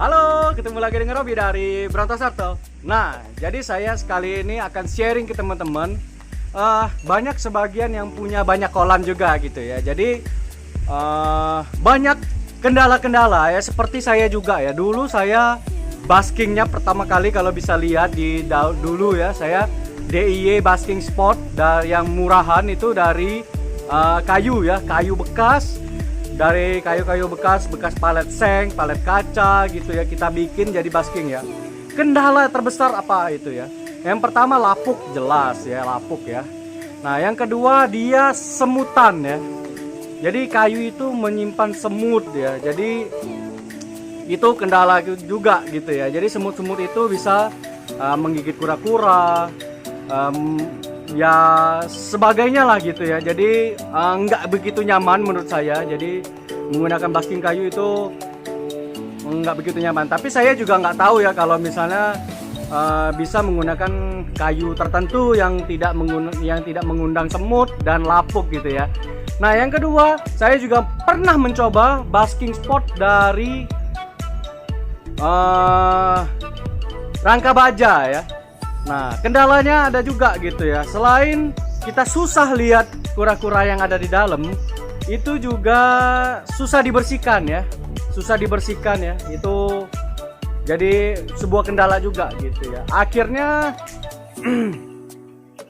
Halo, ketemu lagi dengan Robi dari Brontosarto. Nah, jadi saya sekali ini akan sharing ke teman-teman. Banyak sebagian yang punya banyak kolam juga gitu ya. Jadi banyak kendala-kendala ya. Seperti saya juga ya. Dulu saya baskingnya pertama kali kalau bisa lihat di dulu ya. Saya DIY basking spot yang murahan itu dari kayu ya, kayu bekas. Dari kayu-kayu bekas palet seng, palet kaca gitu ya, kita bikin jadi basking ya. Kendala terbesar apa itu ya? Yang pertama lapuk, jelas ya, lapuk ya. Nah, yang kedua dia semutan ya. Jadi kayu itu menyimpan semut ya. Jadi itu kendala juga gitu ya. Jadi semut-semut itu bisa menggigit kura-kura, ya sebagainya lah gitu ya. Jadi nggak begitu nyaman menurut saya. Jadi menggunakan basking kayu itu nggak begitu nyaman. Tapi saya juga nggak tahu ya kalau misalnya bisa menggunakan kayu tertentu yang tidak mengundang semut dan lapuk gitu ya. Nah, yang kedua, saya juga pernah mencoba basking spot dari rangka baja ya. Nah, kendalanya ada juga gitu ya. Selain kita susah lihat kura-kura yang ada di dalam, itu juga susah dibersihkan ya. Susah dibersihkan ya. Itu jadi sebuah kendala juga gitu ya. Akhirnya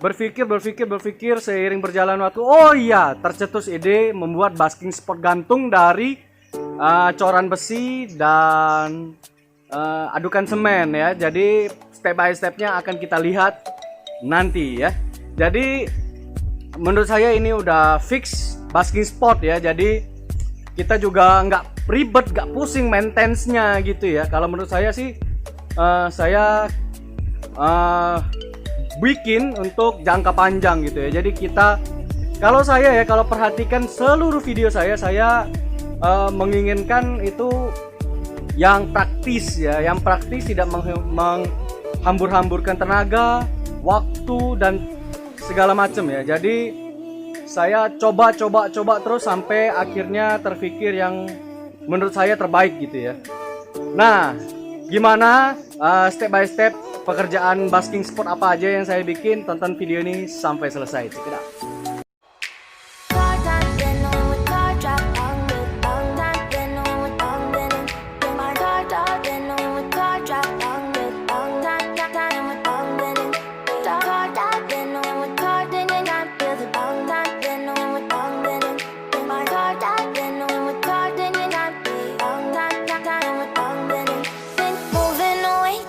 berpikir seiring berjalan waktu. Oh iya, tercetus ide membuat basking spot gantung dari coran besi dan adukan semen ya. Jadi step by stepnya akan kita lihat nanti ya. Jadi menurut saya ini udah fix basking spot ya. Jadi kita juga nggak ribet, nggak pusing maintenance-nya gitu ya. Kalau menurut saya sih saya bikin untuk jangka panjang gitu ya. Jadi kita, kalau saya ya, kalau perhatikan seluruh video saya menginginkan itu yang praktis ya, yang praktis, tidak menghambur-hamburkan tenaga, waktu dan segala macam ya. Jadi saya coba terus sampai akhirnya terpikir yang menurut saya terbaik gitu ya. Nah, gimana step by step pekerjaan basking spot apa aja yang saya bikin? Tonton video ini sampai selesai. Check it out.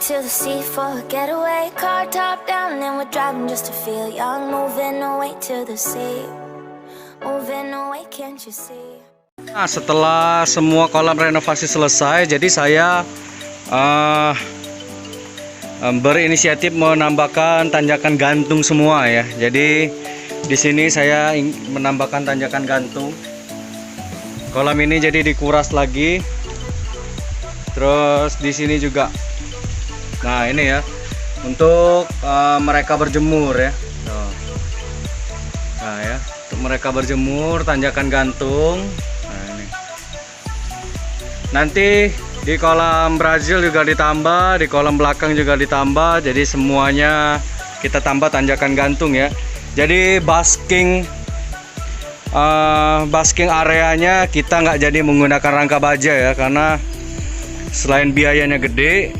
To the sea for a getaway, car top down and we're driving just to feel young. Moving away to the sea, moving away, can't you see? Nah, setelah semua kolam renovasi selesai, jadi saya berinisiatif menambahkan tanjakan gantung semua ya. Jadi di sini saya menambahkan tanjakan gantung. Kolam ini jadi dikuras lagi. Terus di sini juga. Nah, ini ya untuk mereka berjemur ya. Nah ya, untuk mereka berjemur, tanjakan gantung. Nah, ini. Nanti di kolam Brazil juga ditambah, di kolam belakang juga ditambah. Jadi semuanya kita tambah tanjakan gantung ya. Jadi basking areanya kita nggak jadi menggunakan rangka baja ya, karena selain biayanya gede,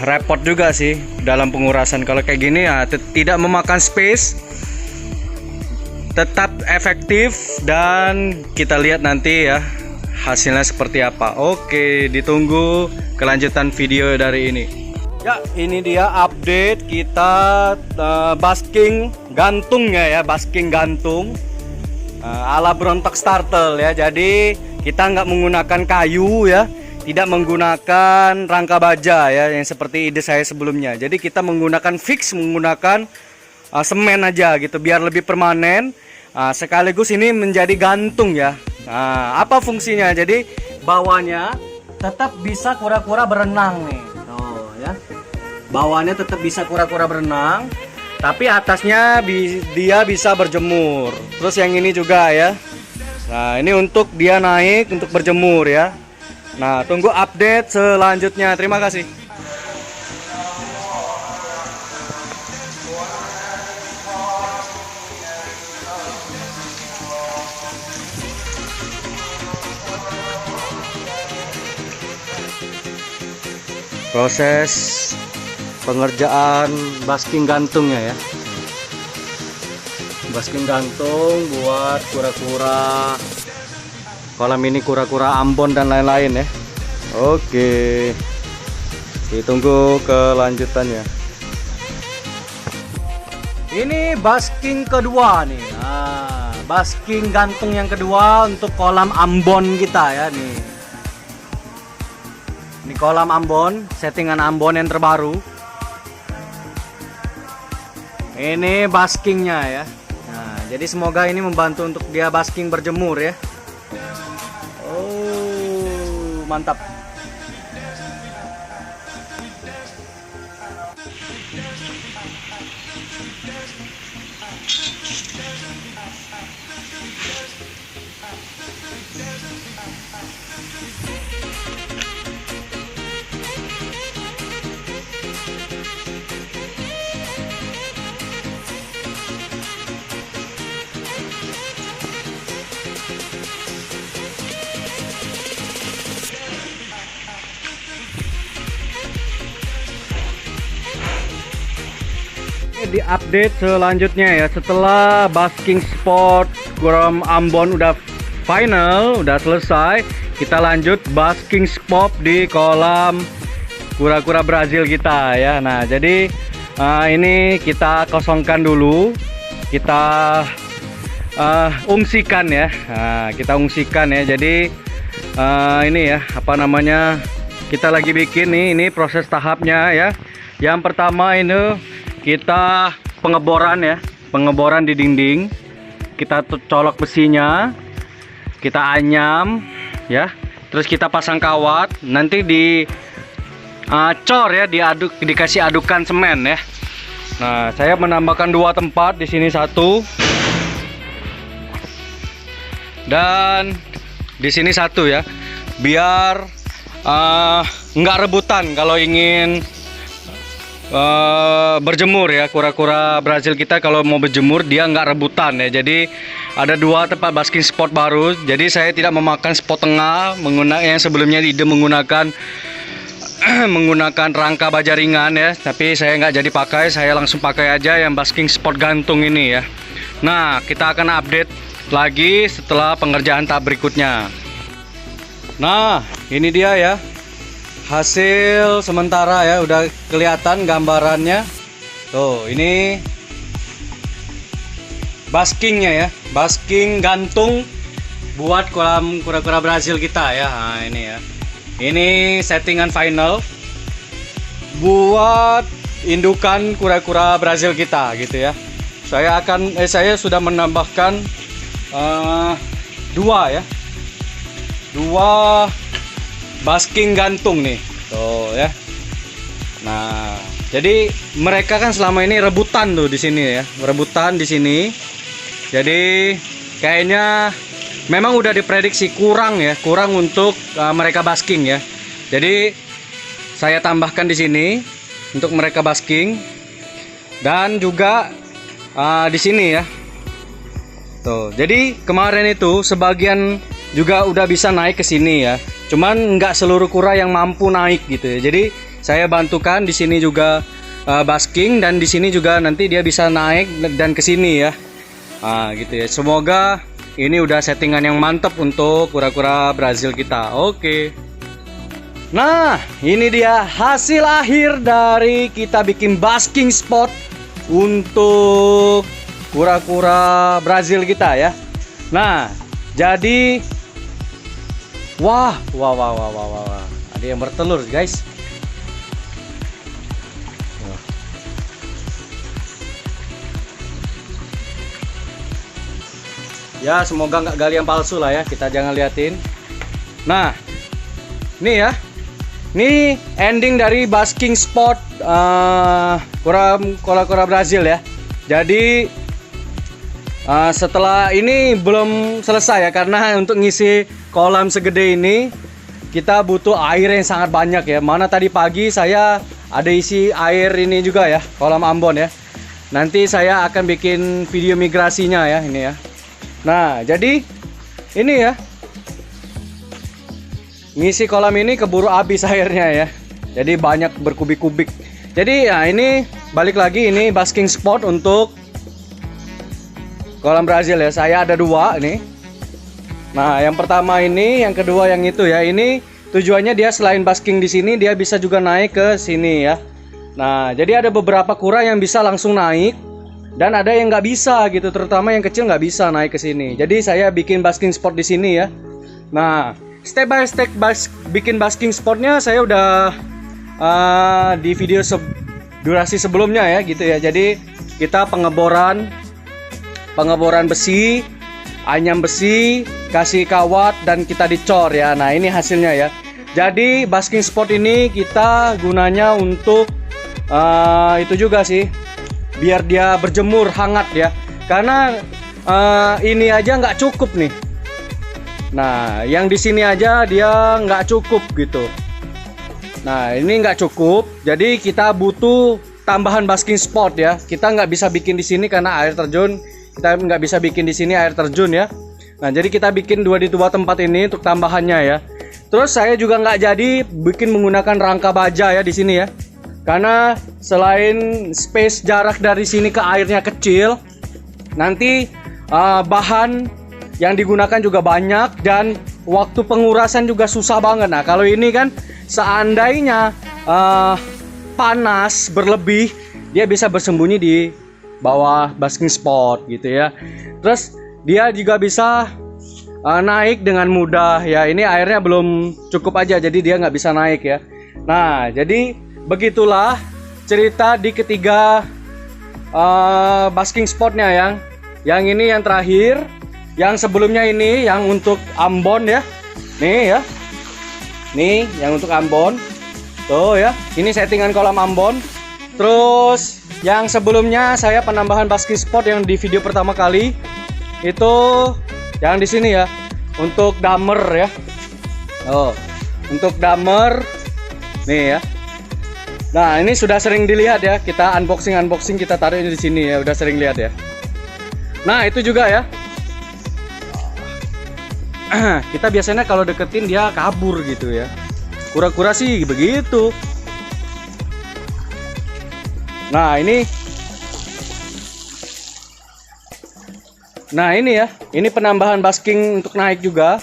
repot juga sih dalam pengurasan. Kalau kayak gini ya tidak memakan space, tetap efektif, dan kita lihat nanti ya hasilnya seperti apa. Oke, ditunggu kelanjutan video dari ini. Ya, ini dia update kita basking gantungnya ya, basking gantung ala Brontosarto ya. Jadi kita nggak menggunakan kayu ya, tidak menggunakan rangka baja ya, yang seperti ide saya sebelumnya. Jadi kita menggunakan menggunakan semen aja gitu biar lebih permanen. Sekaligus ini menjadi gantung ya. Apa fungsinya? Jadi bawahnya tetap bisa kura-kura berenang nih. Tuh ya. Bawahnya tetap bisa kura-kura berenang, tapi atasnya dia bisa berjemur. Terus yang ini juga ya. Nah, ini untuk dia naik untuk berjemur ya. Nah, tunggu update selanjutnya. Terima kasih. Proses pengerjaan basking gantungnya ya. Basking gantung buat kura-kura kolam ini, kura-kura Ambon dan lain-lain ya. Oke, ditunggu kelanjutannya. Ini basking kedua nih. Nah, basking gantung yang kedua untuk kolam Ambon kita ya nih. Ini kolam Ambon, settingan Ambon yang terbaru. Ini baskingnya ya. Nah, jadi semoga ini membantu untuk dia basking berjemur ya. Oh, mantap. Di update selanjutnya ya, setelah basking spot kolam Ambon udah final, udah selesai, kita lanjut basking spot di kolam kura-kura Brazil kita ya. Nah, jadi ini kita kosongkan dulu, kita ungsikan ya. Nah, kita ungsikan ya. Jadi ini ya, apa namanya, kita lagi bikin nih, ini proses tahapnya ya. Yang pertama ini kita pengeboran ya, pengeboran di dinding. Kita colok besinya, kita anyam ya, terus kita pasang kawat, nanti di cor ya, dikasih adukan semen ya. Nah, saya menambahkan 2 tempat, di sini 1 dan di sini 1 ya, biar nggak rebutan kalau ingin berjemur ya. Kura-kura Brazil kita kalau mau berjemur dia nggak rebutan ya. Jadi ada 2 tempat basking spot baru. Jadi saya tidak memakan spot tengah menggunakan yang sebelumnya ide menggunakan menggunakan rangka baja ringan ya. Tapi saya nggak jadi pakai, saya langsung pakai aja yang basking spot gantung ini ya. Nah, kita akan update lagi setelah pengerjaan tahap berikutnya. Nah, ini dia ya, hasil sementara ya, udah kelihatan gambarannya. Tuh, ini baskingnya ya, basking gantung buat kolam kura-kura Brazil kita ya. Nah, ini ya, ini settingan final buat indukan kura-kura Brazil kita gitu ya. Saya sudah menambahkan 2 ya, 2 basking gantung nih, tuh ya. Nah, jadi mereka kan selama ini rebutan tuh di sini ya, rebutan di sini. Jadi kayaknya memang udah diprediksi kurang ya, kurang untuk mereka basking ya. Jadi saya tambahkan di sini untuk mereka basking dan juga di sini ya. Tuh, jadi kemarin itu sebagian juga udah bisa naik ke sini ya. Cuman nggak seluruh kura yang mampu naik gitu ya. Jadi saya bantukan di sini juga basking, dan di sini juga nanti dia bisa naik dan ke sini ya. Nah, gitu ya. Semoga ini udah settingan yang mantap untuk kura-kura Brazil kita. Oke. Nah, ini dia hasil akhir dari kita bikin basking spot untuk kura-kura Brazil kita ya. Nah, jadi wah, ada yang bertelur guys. Ya, semoga nggak gali yang palsu lah ya, kita jangan liatin. Nah, ini ya, ini ending dari basking spot kura-kura Brazil ya. Jadi setelah ini belum selesai ya, karena untuk ngisi kolam segede ini kita butuh air yang sangat banyak ya. Mana tadi pagi saya ada isi air ini juga ya, kolam Ambon ya. Nanti saya akan bikin video migrasinya ya ini ya. Nah, jadi ini ya. Ngisi kolam ini keburu habis airnya ya. Jadi banyak berkubik-kubik. Jadi ya ini balik lagi, ini basking spot untuk kolam Brazil ya. Saya ada 2 ini. Nah, yang pertama ini, yang kedua yang itu ya. Ini tujuannya dia selain basking di sini, dia bisa juga naik ke sini ya. Nah, jadi ada beberapa kura yang bisa langsung naik dan ada yang nggak bisa gitu, terutama yang kecil nggak bisa naik ke sini. Jadi saya bikin basking spot di sini ya. Nah, step by step bikin basking spotnya saya udah di video durasi sebelumnya ya gitu ya. Jadi kita pengeboran besi, anyam besi, kasih kawat, dan kita dicor ya. Nah, ini hasilnya ya. Jadi basking spot ini kita gunanya untuk itu juga sih, biar dia berjemur hangat ya. Karena ini aja nggak cukup nih. Nah, yang di sini aja dia nggak cukup gitu. Nah, ini nggak cukup. Jadi kita butuh tambahan basking spot ya. Kita nggak bisa bikin di sini karena air terjun. Kita nggak bisa bikin di sini air terjun ya. Nah, jadi kita bikin 2 di 2 tempat ini untuk tambahannya ya. Terus saya juga nggak jadi bikin menggunakan rangka baja ya di sini ya. Karena selain space jarak dari sini ke airnya kecil, nanti bahan yang digunakan juga banyak dan waktu pengurasan juga susah banget. Nah, kalau ini kan seandainya panas berlebih, dia bisa bersembunyi di bawah basking spot gitu ya. Terus dia juga bisa naik dengan mudah ya. Ini airnya belum cukup aja, jadi dia nggak bisa naik ya. Nah, jadi begitulah cerita di ketiga basking spotnya yang ini yang terakhir. Yang sebelumnya ini yang untuk Ambon ya. Nih ya. Nih yang untuk Ambon. Tuh ya. Ini settingan kolam Ambon. Terus yang sebelumnya saya penambahan basking spot yang di video pertama kali itu yang di sini ya, untuk damer ya. Oh, untuk damer nih ya. Nah, ini sudah sering dilihat ya, kita unboxing kita taruh ini di sini ya, udah sering lihat ya. Nah, itu juga ya. Kita biasanya kalau deketin dia kabur gitu ya. Kura-kura sih begitu. Nah, ini ya, ini penambahan basking untuk naik juga.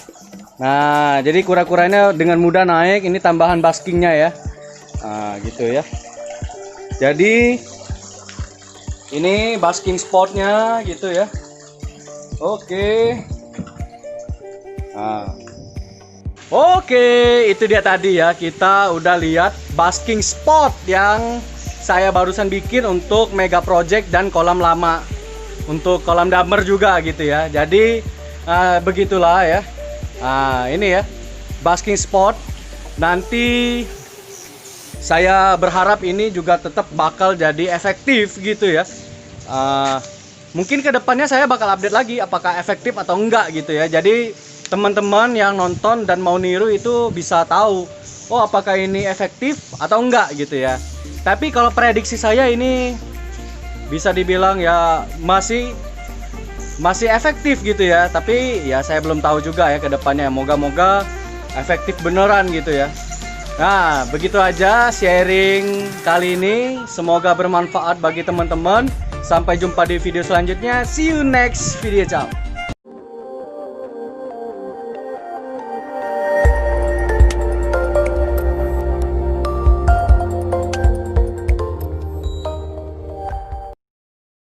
Nah, jadi kura-kuranya dengan mudah naik, ini tambahan baskingnya ya. Nah, gitu ya. Jadi ini basking spotnya gitu ya. Oke. Nah. Oke, itu dia tadi ya. Kita udah lihat basking spot yang saya barusan bikin untuk mega project dan kolam lama. Untuk kolam damer juga gitu ya. Jadi begitulah ya. Ini ya basking spot. Nanti saya berharap ini juga tetap bakal jadi efektif gitu ya. Mungkin kedepannya saya bakal update lagi apakah efektif atau enggak gitu ya. Jadi teman-teman yang nonton dan mau niru itu bisa tahu, oh apakah ini efektif atau enggak gitu ya. Tapi kalau prediksi saya ini bisa dibilang ya masih efektif gitu ya. Tapi ya saya belum tahu juga ya ke depannya. Moga-moga efektif beneran gitu ya. Nah, begitu aja sharing kali ini. Semoga bermanfaat bagi teman-teman. Sampai jumpa di video selanjutnya. See you next video. Ciao.